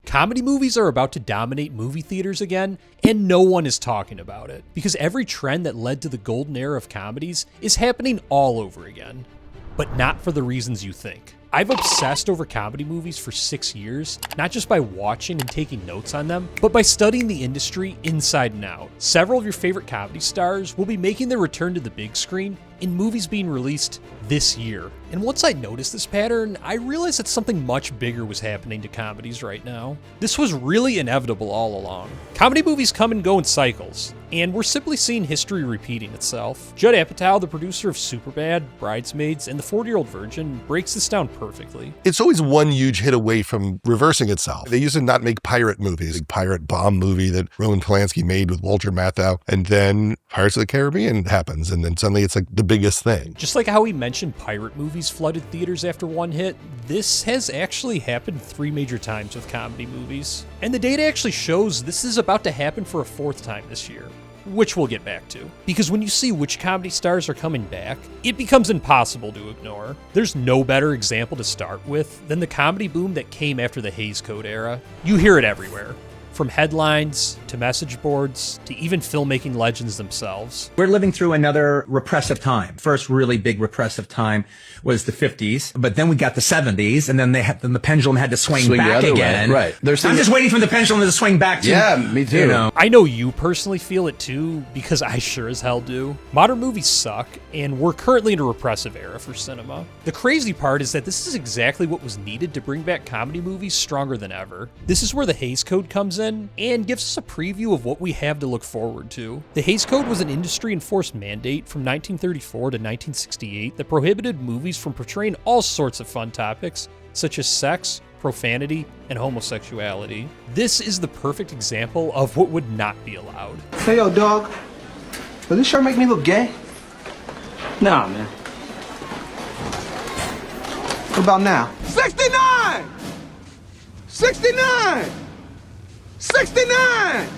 Comedy movies are about to dominate movie theaters again, and no one is talking about it, because every trend that led to the golden era of comedies is happening all over again. But not for the reasons you think. I've obsessed over comedy movies for 6 years, not just by watching and taking notes on them, but by studying the industry inside and out. Several of your favorite comedy stars will be making their return to the big screen in movies being released this year. And once I noticed this pattern, I realized that something much bigger was happening to comedies right now. This was really inevitable all along. Comedy movies come and go in cycles, and we're simply seeing history repeating itself. Judd Apatow, the producer of Superbad, Bridesmaids, and The 40-Year-Old Virgin, breaks this down perfectly. It's always one huge hit away from reversing itself. They used to not make pirate movies. A pirate bomb movie that Roman Polanski made with Walter Matthau, and then Pirates of the Caribbean happens, and then suddenly it's like the biggest thing. Just like how we mentioned pirate movies flooded theaters after one hit, this has actually happened 3 major times with comedy movies. And the data actually shows this is about to happen for a 4th time this year, which we'll get back to. Because when you see which comedy stars are coming back, it becomes impossible to ignore. There's no better example to start with than the comedy boom that came after the Hays Code era. You hear it everywhere. From headlines, to message boards, to even filmmaking legends themselves. We're living through another repressive time. First really big repressive time was the 50s, but then we got the 70s, and then then the pendulum had to swing back again. Right. I'm just waiting for the pendulum to swing back to... Yeah, me too. You know. I know you personally feel it too, because I sure as hell do. Modern movies suck, and we're currently in a repressive era for cinema. The crazy part is that this is exactly what was needed to bring back comedy movies stronger than ever. This is where the Hays Code comes in, and gives us a preview of what we have to look forward to. The Hays Code was an industry-enforced mandate from 1934 to 1968 that prohibited movies from portraying all sorts of fun topics, such as sex, profanity, and homosexuality. This is the perfect example of what would not be allowed. Hey, yo, dog. Does this shirt make me look gay? Nah, man. What about now? 69! 69! 69!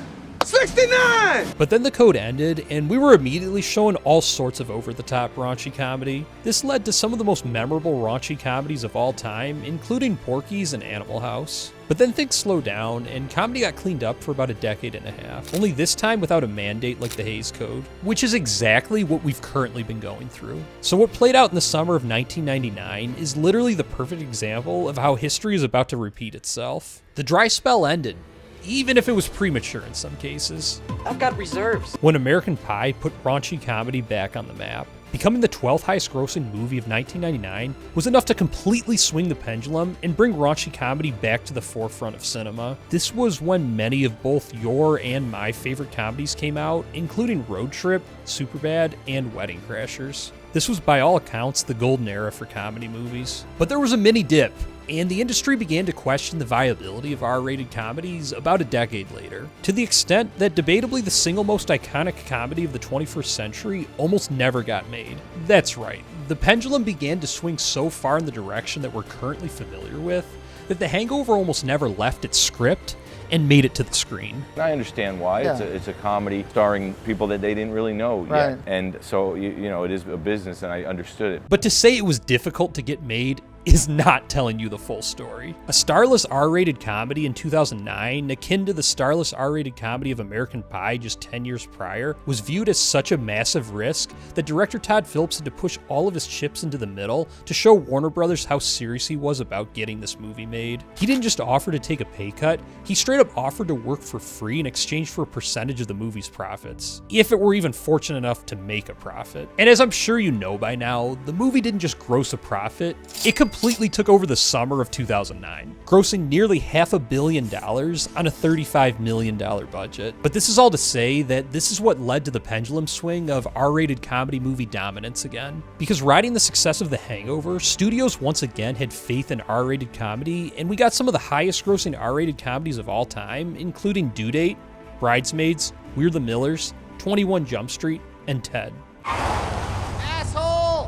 69! But then the code ended, and we were immediately shown all sorts of over-the-top raunchy comedy. This led to some of the most memorable raunchy comedies of all time, including Porky's and Animal House. But then things slowed down, and comedy got cleaned up for about a decade and a half, only this time without a mandate like the Hays Code, which is exactly what we've currently been going through. So what played out in the summer of 1999 is literally the perfect example of how history is about to repeat itself. The dry spell ended, even if it was premature in some cases. I've got reserves. When American Pie put raunchy comedy back on the map, becoming the 12th highest grossing movie of 1999 was enough to completely swing the pendulum and bring raunchy comedy back to the forefront of cinema. This was when many of both your and my favorite comedies came out, including Road Trip, Superbad, and Wedding Crashers. This was by all accounts the golden era for comedy movies. But there was a mini dip, and the industry began to question the viability of R-rated comedies about a decade later, to the extent that debatably the single most iconic comedy of the 21st century almost never got made. That's right, the pendulum began to swing so far in the direction that we're currently familiar with, that The Hangover almost never left its script and made it to the screen. I understand why. Yeah. It's a comedy starring people that they didn't really know Right. yet. And so, you know, it is a business, and I understood it. But to say it was difficult to get made is not telling you the full story. A starless R-rated comedy in 2009, akin to the starless R-rated comedy of American Pie just 10 years prior, was viewed as such a massive risk that director Todd Phillips had to push all of his chips into the middle to show Warner Brothers how serious he was about getting this movie made. He didn't just offer to take a pay cut, he straight up offered to work for free in exchange for a percentage of the movie's profits, if it were even fortunate enough to make a profit. And as I'm sure you know by now, the movie didn't just gross a profit, it completely took over the summer of 2009, grossing nearly $500 million on a $35 million budget. But this is all to say that this is what led to the pendulum swing of R-rated comedy movie dominance again. Because riding the success of The Hangover, studios once again had faith in R-rated comedy, and we got some of the highest grossing R-rated comedies of all time, including Due Date, Bridesmaids, We're the Millers, 21 Jump Street, and Ted.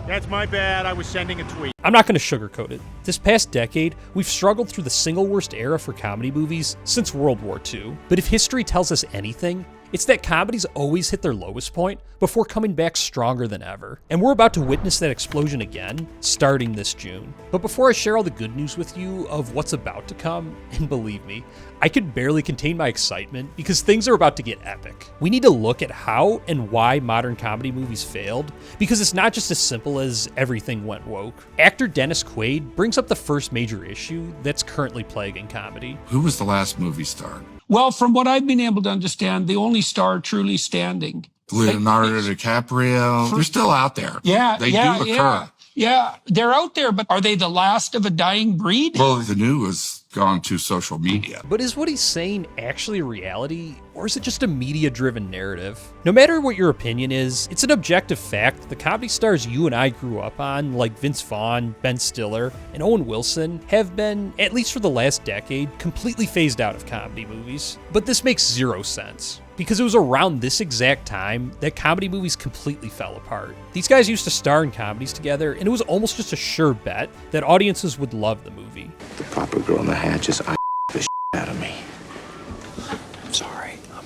That's my bad. I was sending a tweet. I'm not going to sugarcoat it. This past decade, we've struggled through the single worst era for comedy movies since World War II. But if history tells us anything, It's that comedies always hit their lowest point before coming back stronger than ever. And we're about to witness that explosion again, starting this June. But before I share all the good news with you of what's about to come, and believe me, I could barely contain my excitement because things are about to get epic. We need to look at how and why modern comedy movies failed, because it's not just as simple as everything went woke. Actor Dennis Quaid brings up the first major issue that's currently plaguing comedy. Who was the last movie star? Well, from what I've been able to understand, the only star truly standing. Leonardo DiCaprio. They're still out there. Yeah, They do occur. Yeah, they're out there, but are they the last of a dying breed? Well, the new has gone to social media. But is what he's saying actually reality, or is it just a media-driven narrative? No matter what your opinion is, it's an objective fact that the comedy stars you and I grew up on, like Vince Vaughn, Ben Stiller, and Owen Wilson, have been, at least for the last decade, completely phased out of comedy movies. But this makes zero sense, because it was around this exact time that comedy movies completely fell apart. These guys used to star in comedies together, and it was almost just a sure bet that audiences would love the movie. The proper girl in the hat just the shit out of me. I'm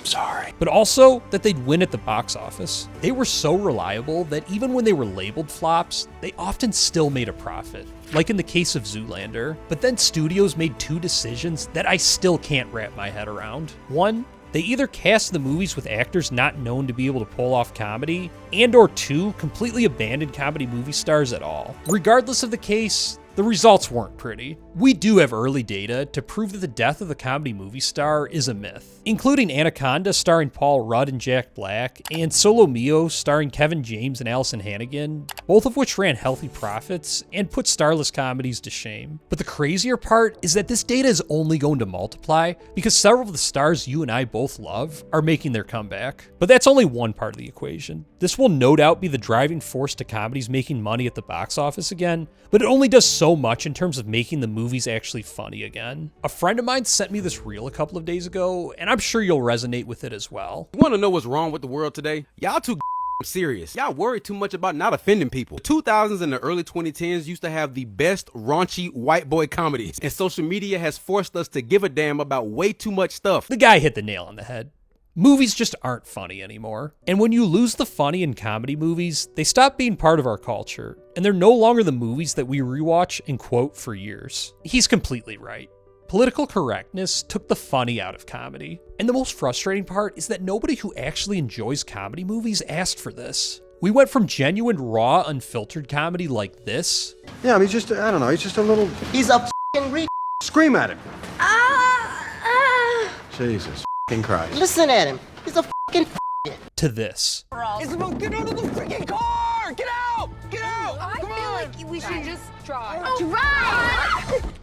sorry. But also that they'd win at the box office. They were so reliable that even when they were labeled flops, they often still made a profit, like in the case of Zoolander. But then studios made two decisions that I still can't wrap my head around. One, they either cast the movies with actors not known to be able to pull off comedy, and or two, completely abandoned comedy movie stars at all. Regardless of the case, the results weren't pretty. We do have early data to prove that the death of the comedy movie star is a myth, including Anaconda starring Paul Rudd and Jack Black, and Solo Mio starring Kevin James and Allison Hannigan, both of which ran healthy profits and put starless comedies to shame. But the crazier part is that this data is only going to multiply because several of the stars you and I both love are making their comeback. But that's only one part of the equation. This will no doubt be the driving force to comedies making money at the box office again, but it only does so much in terms of making the movies actually funny again. A friend of mine sent me this reel a couple of days ago, and I'm sure you'll resonate with it as well. You want to know what's wrong with the world today? Y'all too serious. Y'all worry too much about not offending people. The 2000s and the early 2010s used to have the best raunchy white boy comedies, and social media has forced us to give a damn about way too much stuff. The guy hit the nail on the head. Movies just aren't funny anymore. And when you lose the funny in comedy movies, they stop being part of our culture, and they're no longer the movies that we rewatch and quote for years. He's completely right. Political correctness took the funny out of comedy. And the most frustrating part is that nobody who actually enjoys comedy movies asked for this. We went from genuine, raw, unfiltered comedy like this. Yeah, he's just, I don't know, he's just a little... He's a f***ing read. Scream at him. Jesus f***ing Christ. Listen at him. He's a f***ing to this. It's about get out of the freaking car! Get out! Get out! I Come feel on! like we should just drive. Drive!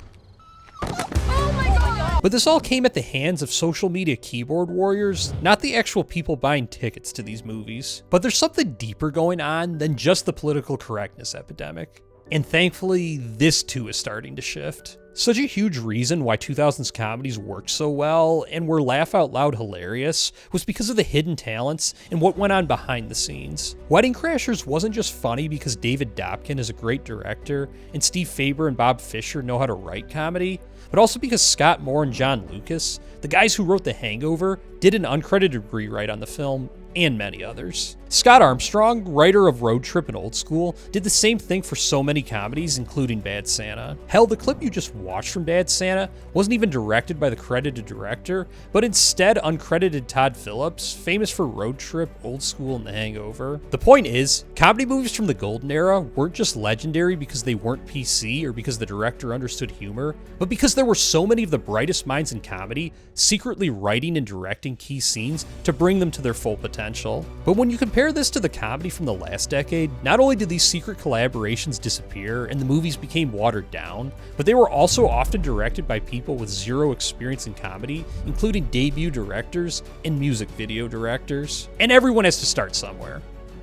Oh my god! But this all came at the hands of social media keyboard warriors, not the actual people buying tickets to these movies. But there's something deeper going on than just the political correctness epidemic. And thankfully, this too is starting to shift. Such a huge reason why 2000s comedies worked so well and were laugh out loud hilarious was because of the hidden talents and what went on behind the scenes. Wedding Crashers wasn't just funny because David Dobkin is a great director and Steve Faber and Bob Fisher know how to write comedy, but also because Scott Moore and John Lucas, the guys who wrote The Hangover, did an uncredited rewrite on the film, and many others. Scott Armstrong, writer of Road Trip and Old School, did the same thing for so many comedies, including Bad Santa. Hell, the clip you just watched from Bad Santa wasn't even directed by the credited director, but instead uncredited Todd Phillips, famous for Road Trip, Old School, and The Hangover. The point is, comedy movies from the golden era weren't just legendary because they weren't PC or because the director understood humor, but because there were so many of the brightest minds in comedy secretly writing and directing key scenes to bring them to their full potential. But when you compare this to the comedy from the last decade, not only did these secret collaborations disappear and the movies became watered down, but they were also often directed by people with zero experience in comedy, including debut directors and music video directors. And everyone has to start somewhere.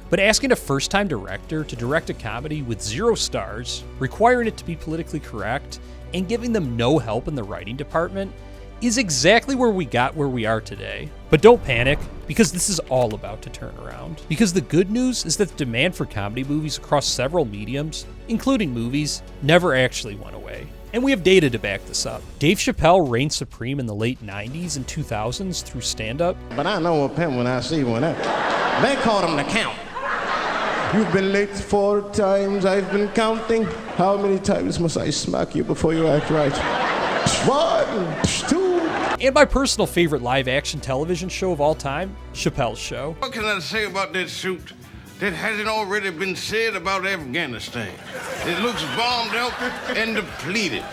But asking a first-time director to direct a comedy with 0 stars, requiring it to be politically correct, and giving them no help in the writing department is exactly where we got where we are today. But don't panic, because this is all about to turn around. Because the good news is that the demand for comedy movies across several mediums, including movies, never actually went away. And we have data to back this up. Dave Chappelle reigned supreme in the late 90s and 2000s through stand-up. But I know a pimp when I see one. They called him the Count. You've been late 4 times, I've been counting. How many times must I smack you before you act right? 1, 2. And my personal favorite live-action television show of all time, Chappelle's Show. What can I say about that suit that hasn't already been said about Afghanistan? It looks bombed out and depleted.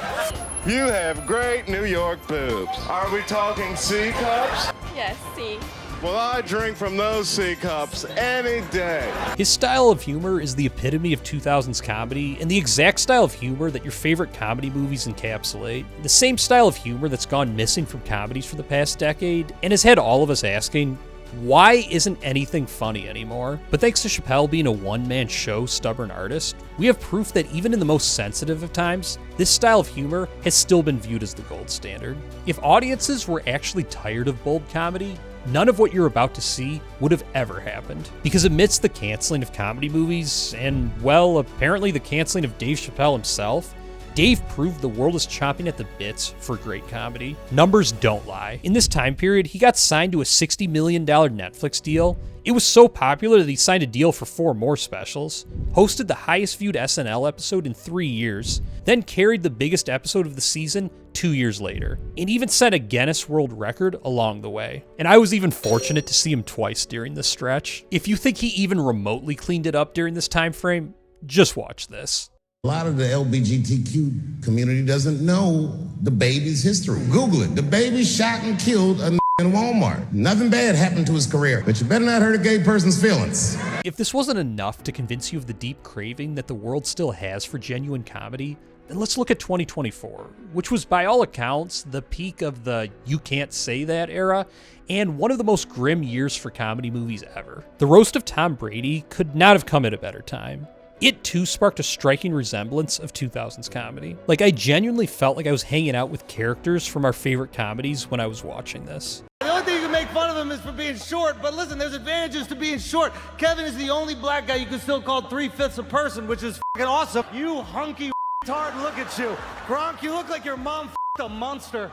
You have great New York boobs. Are we talking C cups? Yes, see. Well, I drink from those C cups any day. His style of humor is the epitome of 2000s comedy and the exact style of humor that your favorite comedy movies encapsulate. The same style of humor that's gone missing from comedies for the past decade and has had all of us asking, why isn't anything funny anymore? But thanks to Chappelle being a one-man show stubborn artist, we have proof that even in the most sensitive of times, this style of humor has still been viewed as the gold standard. If audiences were actually tired of bold comedy, none of what you're about to see would have ever happened. Because amidst the canceling of comedy movies, and well, apparently the canceling of Dave Chappelle himself, Dave proved the world is chomping at the bits for great comedy. Numbers don't lie. In this time period, he got signed to a $60 million Netflix deal. It was so popular that he signed a deal for 4 more specials, hosted the highest viewed SNL episode in 3 years, then carried the biggest episode of the season 2 years later, and even set a Guinness World Record along the way. And I was even fortunate to see him twice during this stretch. If you think he even remotely cleaned it up during this time frame, just watch this. A lot of the LGBTQ community doesn't know the baby's history. Google it. The baby shot and killed a in Walmart. Nothing bad happened to his career, but you better not hurt a gay person's feelings. If this wasn't enough to convince you of the deep craving that the world still has for genuine comedy, then let's look at 2024, which was by all accounts the peak of the you can't say that era, and one of the most grim years for comedy movies ever. The roast of Tom Brady could not have come at a better time. It too sparked a striking resemblance of 2000s comedy. Like, I genuinely felt like I was hanging out with characters from our favorite comedies when I was watching this. The only thing you can make fun of him is for being short, but listen, there's advantages to being short. Kevin is the only black guy you can still call 3/5 a person, which is fucking awesome. You hunky retard, look at you. Gronk, you look like your mom f***ed a monster.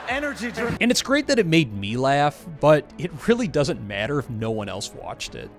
Energy drink. And it's great that it made me laugh, but it really doesn't matter if no one else watched it.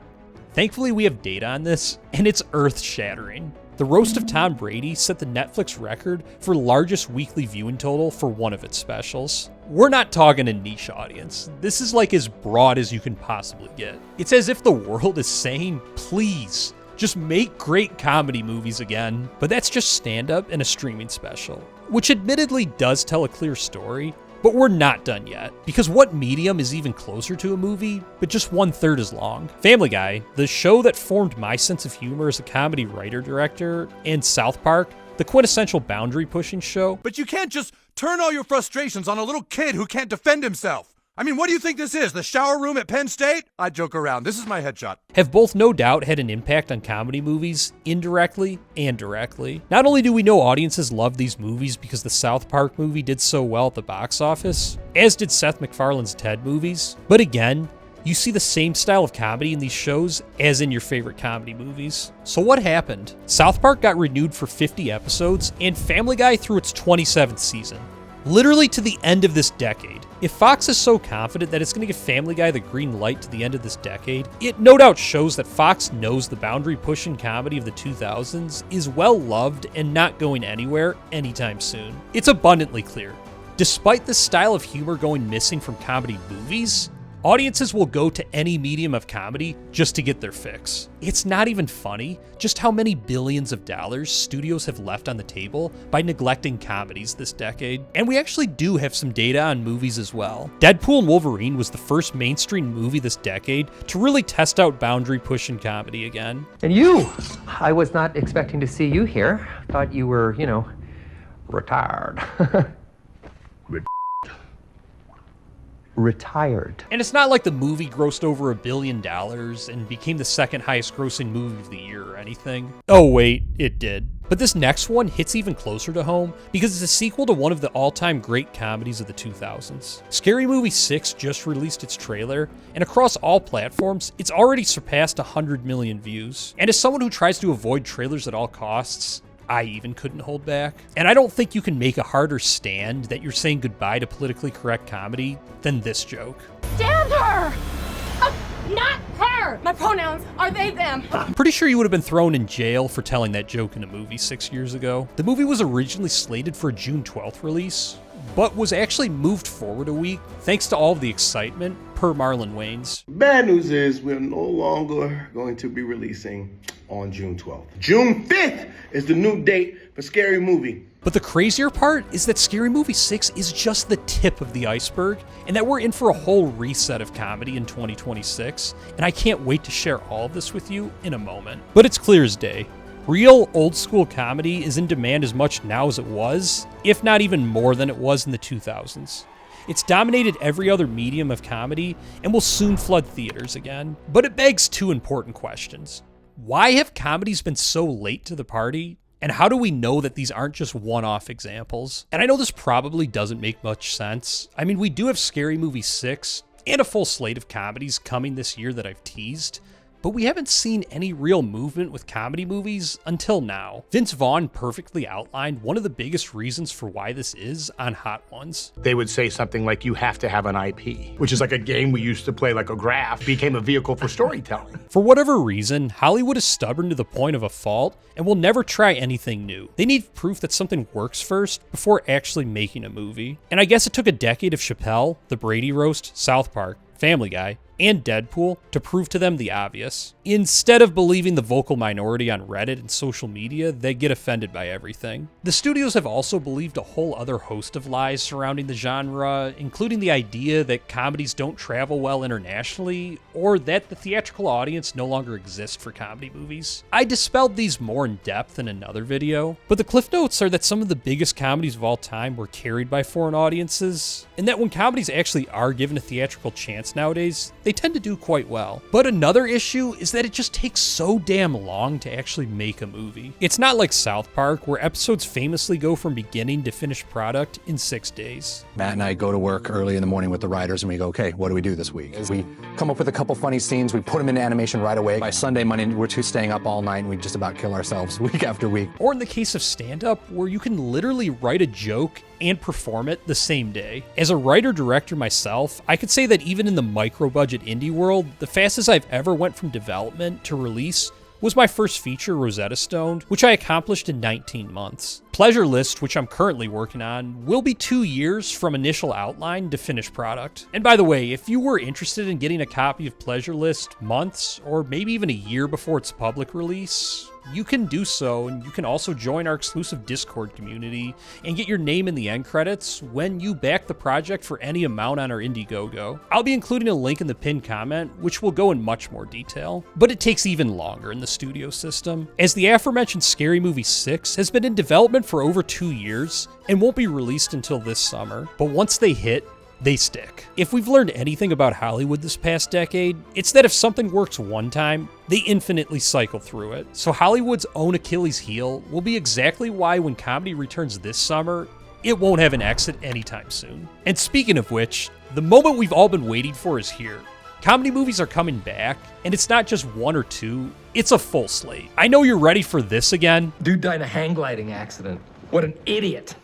Thankfully, we have data on this, and it's earth-shattering. The roast of Tom Brady set the Netflix record for largest weekly viewing total for one of its specials. We're not talking a niche audience. This is like as broad as you can possibly get. It's as if the world is saying, please, just make great comedy movies again. But that's just stand-up and a streaming special, which admittedly does tell a clear story. But we're not done yet, because what medium is even closer to a movie, but just 1/3 as long? Family Guy, the show that formed my sense of humor as a comedy writer-director, and South Park, the quintessential boundary-pushing show. But you can't just turn all your frustrations on a little kid who can't defend himself. I mean, what do you think this is, the shower room at Penn State? I joke around. This is my headshot. Have both no doubt had an impact on comedy movies, indirectly and directly. Not only do we know audiences love these movies because the South Park movie did so well at the box office, as did Seth MacFarlane's Ted movies, but again, you see the same style of comedy in these shows as in your favorite comedy movies. So what happened? South Park got renewed for 50 episodes, and Family Guy through its 27th season. Literally to the end of this decade. If Fox is so confident that it's going to give Family Guy the green light to the end of this decade, it no doubt shows that Fox knows the boundary-pushing comedy of the 2000s is well loved and not going anywhere anytime soon. It's abundantly clear. Despite this style of humor going missing from comedy movies, audiences will go to any medium of comedy just to get their fix. It's not even funny just how many billions of dollars studios have left on the table by neglecting comedies this decade. And we actually do have some data on movies as well. Deadpool and Wolverine was the first mainstream movie this decade to really test out boundary-pushing comedy again. And you, I was not expecting to see you here. Thought you were, retired. Retired. And it's not like the movie grossed over $1 billion and became the second highest grossing movie of the year or anything. Oh wait, it did. But this next one hits even closer to home because it's a sequel to one of the all-time great comedies of the 2000s. Scary Movie 6 just released its trailer, and across all platforms, it's already surpassed 100 million views. And as someone who tries to avoid trailers at all costs, I even couldn't hold back. And I don't think you can make a harder stand that you're saying goodbye to politically correct comedy than this joke. Stand her! Not her! My pronouns are they, them. I'm pretty sure you would have been thrown in jail for telling that joke in a movie 6 years ago. The movie was originally slated for a June 12th release, but was actually moved forward a week thanks to all of the excitement, per Marlon Wayans. Bad news is we're no longer going to be releasing on June 12th. June 5th is the new date for Scary Movie. But the crazier part is that Scary Movie 6 is just the tip of the iceberg, and that we're in for a whole reset of comedy in 2026, and I can't wait to share all of this with you in a moment. But it's clear as day. Real old-school comedy is in demand as much now as it was, if not even more than it was in the 2000s. It's dominated every other medium of comedy and will soon flood theaters again. But it begs two important questions. Why have comedies been so late to the party? And how do we know that these aren't just one-off examples? And I know this probably doesn't make much sense. I mean, we do have Scary Movie 6 and a full slate of comedies coming this year that I've teased, but we haven't seen any real movement with comedy movies until now. Vince Vaughn perfectly outlined one of the biggest reasons for why this is on Hot Ones. They would say something like, you have to have an IP, which is like a game we used to play, like a graph, became a vehicle for storytelling. For whatever reason, Hollywood is stubborn to the point of a fault and will never try anything new. They need proof that something works first before actually making a movie. And I guess it took a decade of Chappelle, The Brady Roast, South Park, Family Guy, and Deadpool to prove to them the obvious. Instead of believing the vocal minority on Reddit and social media, they get offended by everything. The studios have also believed a whole other host of lies surrounding the genre, including the idea that comedies don't travel well internationally, or that the theatrical audience no longer exists for comedy movies. I dispelled these more in depth in another video, but the cliff notes are that some of the biggest comedies of all time were carried by foreign audiences, and that when comedies actually are given a theatrical chance nowadays, they tend to do quite well. But another issue is that it just takes so damn long to actually make a movie. It's not like South Park, where episodes famously go from beginning to finished product in 6 days. Matt and I go to work early in the morning with the writers and we go, okay, what do we do this week? We come up with a couple funny scenes, we put them into animation right away. By Sunday, Monday, we're staying up all night and we just about kill ourselves week after week. Or in the case of stand-up, where you can literally write a joke and perform it the same day. As a writer-director myself, I could say that even in the micro-budget indie world, the fastest I've ever went from development to release was my first feature, Rosetta Stone, which I accomplished in 19 months. Pleasure List, which I'm currently working on, will be 2 years from initial outline to finished product. And by the way, if you were interested in getting a copy of Pleasure List months, or maybe even a year before its public release, you can do so, and you can also join our exclusive Discord community and get your name in the end credits when you back the project for any amount on our Indiegogo. I'll be including a link in the pinned comment, which will go in much more detail, but it takes even longer in the studio system, as the aforementioned Scary Movie 6 has been in development for over 2 years and won't be released until this summer. But once they hit, they stick. If we've learned anything about Hollywood this past decade, it's that if something works one time, they infinitely cycle through it. So Hollywood's own Achilles heel will be exactly why when comedy returns this summer, it won't have an exit anytime soon. And speaking of which, the moment we've all been waiting for is here. Comedy movies are coming back, and it's not just one or two, it's a full slate. I know you're ready for this again. Dude died in a hang gliding accident. What an idiot.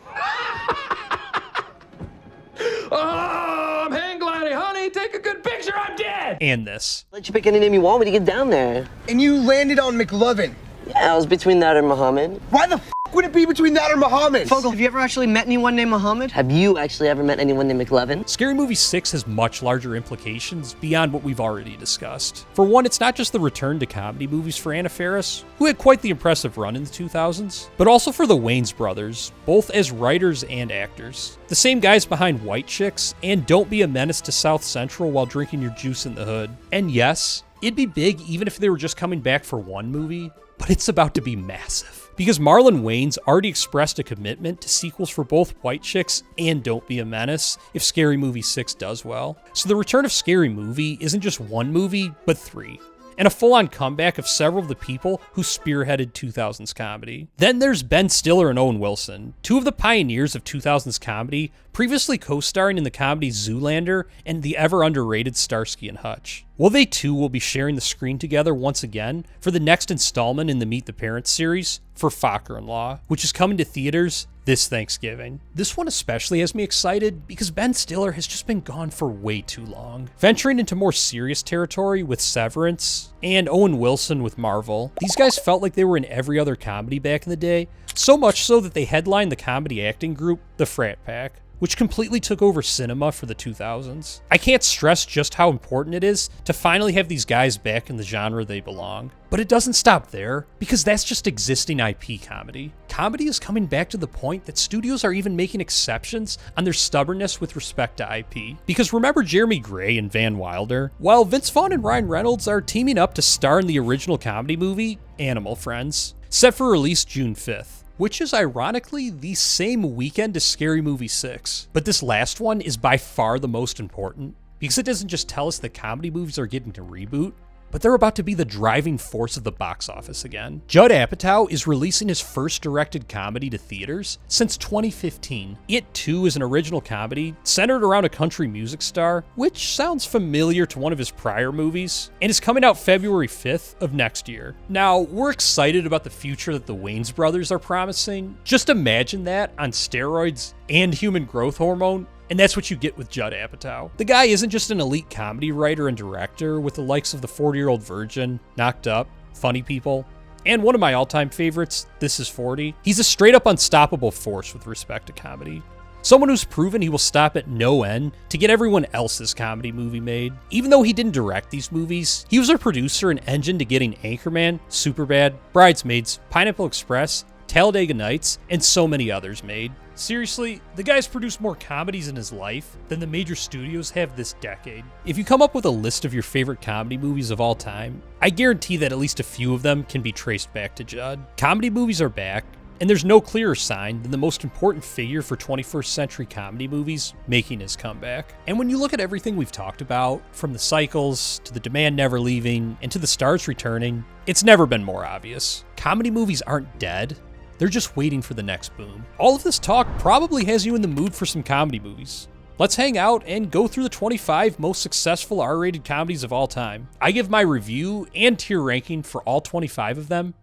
Oh, I'm hang gliding, honey. Take a good picture. I'm dead. And this. Let you pick any name you want when you get down there. And you landed on McLovin. Yeah, I was between that and Muhammad. Why the f would it be between that or Muhammad? Fogel, have you ever actually met anyone named Muhammad? Have you actually ever met anyone named McLovin? Scary Movie 6 has much larger implications beyond what we've already discussed. For one, it's not just the return to comedy movies for Anna Faris, who had quite the impressive run in the 2000s, but also for the Wayans brothers, both as writers and actors. The same guys behind White Chicks and Don't Be a Menace to South Central While Drinking Your Juice in the Hood. And yes, it'd be big even if they were just coming back for one movie, but it's about to be massive. Because Marlon Wayans already expressed a commitment to sequels for both White Chicks and Don't Be a Menace if Scary Movie 6 does well. So the return of Scary Movie isn't just one movie, but 3. And a full-on comeback of several of the people who spearheaded 2000s comedy. Then there's Ben Stiller and Owen Wilson, two of the pioneers of 2000s comedy, previously co-starring in the comedies Zoolander and the ever-underrated Starsky and Hutch. Well, they too will be sharing the screen together once again for the next installment in the Meet the Parents series for Focker-in-Law, which is coming to theaters this Thanksgiving. This one especially has me excited because Ben Stiller has just been gone for way too long. Venturing into more serious territory with Severance and Owen Wilson with Marvel, these guys felt like they were in every other comedy back in the day, so much so that they headlined the comedy acting group, The Frat Pack, which completely took over cinema for the 2000s. I can't stress just how important it is to finally have these guys back in the genre they belong. But it doesn't stop there, because that's just existing IP comedy. Comedy is coming back to the point that studios are even making exceptions on their stubbornness with respect to IP. Because remember Jeremy Gray and Van Wilder? While Vince Vaughn and Ryan Reynolds are teaming up to star in the original comedy movie, Animal Friends, set for release June 5th. Which is ironically the same weekend as Scary Movie 6. But this last one is by far the most important, because it doesn't just tell us that comedy movies are getting a reboot, but they're about to be the driving force of the box office again. Judd Apatow is releasing his first directed comedy to theaters since 2015. It too is an original comedy centered around a country music star, which sounds familiar to one of his prior movies, and is coming out February 5th of next year. Now, we're excited about the future that the Wayans brothers are promising. Just imagine that on steroids and human growth hormone. And that's what you get with Judd Apatow. The guy isn't just an elite comedy writer and director with the likes of The 40-Year-Old Virgin, Knocked Up, Funny People, and one of my all-time favorites, This Is 40. He's a straight-up unstoppable force with respect to comedy. Someone who's proven he will stop at no end to get everyone else's comedy movie made. Even though he didn't direct these movies, he was a producer and engine to getting Anchorman, Superbad, Bridesmaids, Pineapple Express, Talladega Nights, and so many others made. Seriously, the guy's produced more comedies in his life than the major studios have this decade. If you come up with a list of your favorite comedy movies of all time, I guarantee that at least a few of them can be traced back to Judd. Comedy movies are back, and there's no clearer sign than the most important figure for 21st century comedy movies making his comeback. And when you look at everything we've talked about, from the cycles, to the demand never leaving, and to the stars returning, it's never been more obvious. Comedy movies aren't dead. They're just waiting for the next boom. All of this talk probably has you in the mood for some comedy movies. Let's hang out and go through the 25 most successful R-rated comedies of all time. I give my review and tier ranking for all 25 of them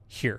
here.